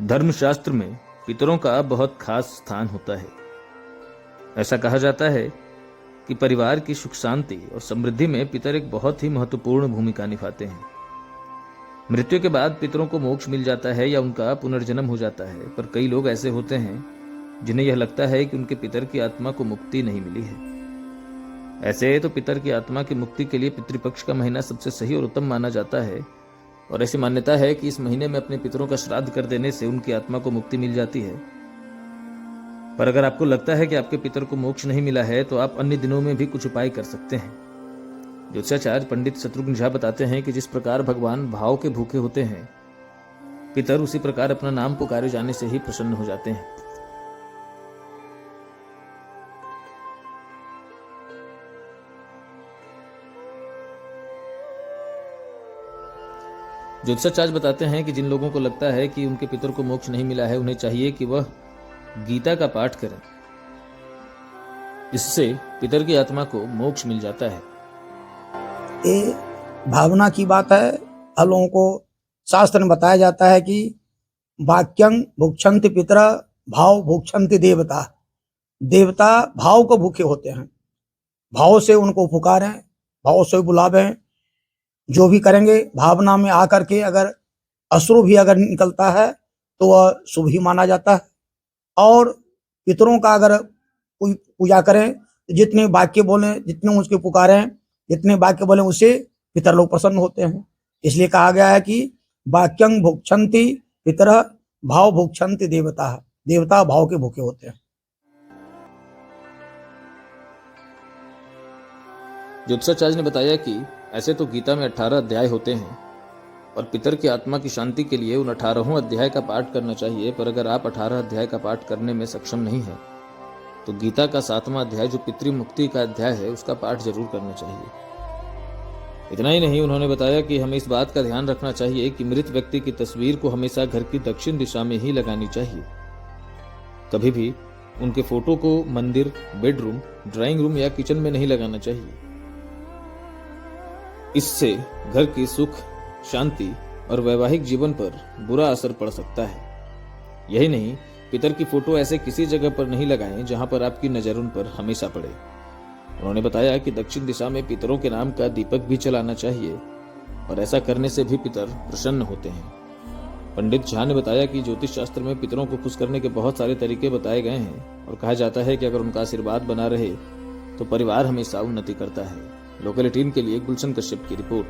धर्मशास्त्र में पितरों का बहुत खास स्थान होता है। ऐसा कहा जाता है कि परिवार की सुख शांति और समृद्धि में पितर एक बहुत ही महत्वपूर्ण भूमिका निभाते हैं। मृत्यु के बाद पितरों को मोक्ष मिल जाता है या उनका पुनर्जन्म हो जाता है, पर कई लोग ऐसे होते हैं जिन्हें यह लगता है कि उनके पितर की आत्मा को मुक्ति नहीं मिली है। ऐसे तो पितर की आत्मा की मुक्ति के लिए पितृपक्ष का महीना सबसे सही और उत्तम माना जाता है, और ऐसी मान्यता है कि इस महीने में अपने पितरों का श्राद्ध कर देने से उनकी आत्मा को मुक्ति मिल जाती है। पर अगर आपको लगता है कि आपके पितर को मोक्ष नहीं मिला है, तो आप अन्य दिनों में भी कुछ उपाय कर सकते हैं। ज्योतिषाचार्य पंडित शत्रुघ्न झा बताते हैं कि जिस प्रकार भगवान भाव के भूखे होते हैं, पितर उसी प्रकार अपना नाम पुकारे जाने से ही प्रसन्न हो जाते हैं। ज्योतिषाचार्य बताते हैं कि जिन लोगों को लगता है कि उनके पितर को मोक्ष नहीं मिला है, उन्हें चाहिए कि वह गीता का पाठ करें। इससे पितर की आत्मा को मोक्ष मिल जाता है। ये भावना की बात है। हम लोगों को शास्त्र में बताया जाता है कि वाक्यं भुक्षन्ति पितर भाव भुक्षन्ति देवता। देवता भाव को भूखे होते हैं, भाव से उनको पुकारें, भाव से बुलावें। जो भी करेंगे भावना में आकर के, अगर अश्रु भी अगर निकलता है तो वह शुभ ही माना जाता है। और पितरों का अगर कोई पूजा करें, जितने वाक्य बोलें, जितने उसके पुकारें, जितने वाक्य बोलें, उससे पितर लोग प्रसन्न होते हैं। इसलिए कहा गया है कि वाक्यं भुक्षन्ति पितर भाव भुक्षन्ति देवता। देवता भाव के भूखे होते हैं। ज्योतिषाचार्य ने बताया कि ऐसे तो गीता में 18 अध्याय होते हैं और पितर की आत्मा की शांति के लिए उन 18 अध्याय का पाठ करना चाहिए। पर अगर आप 18 अध्याय का पाठ करने में सक्षम नहीं है, तो गीता का 7वां अध्याय जो पितृमुक्ति का अध्याय है, उसका पाठ जरूर करना चाहिए। इतना ही नहीं, उन्होंने बताया कि हमें इस बात का ध्यान रखना चाहिए कि मृत व्यक्ति की तस्वीर को हमेशा घर की दक्षिण दिशा में ही लगानी चाहिए। कभी भी उनके फोटो को मंदिर, बेडरूम, ड्राइंग रूम या किचन में नहीं लगाना चाहिए। इससे घर की सुख शांति और वैवाहिक जीवन पर बुरा असर पड़ सकता है। यही नहीं, पितर की फोटो ऐसे किसी जगह पर नहीं लगाएं जहां पर आपकी नजर उन पर हमेशा पड़े। उन्होंने बताया कि दक्षिण दिशा में पितरों के नाम का दीपक भी जलाना चाहिए, और ऐसा करने से भी पितर प्रसन्न होते हैं। पंडित झा ने बताया कि ज्योतिष शास्त्र में पितरों को खुश करने के बहुत सारे तरीके बताए गए हैं, और कहा जाता है कि अगर उनका आशीर्वाद बना रहे तो परिवार हमेशा उन्नति करता है। लोकल 18 के लिए गुलशन कश्यप की रिपोर्ट।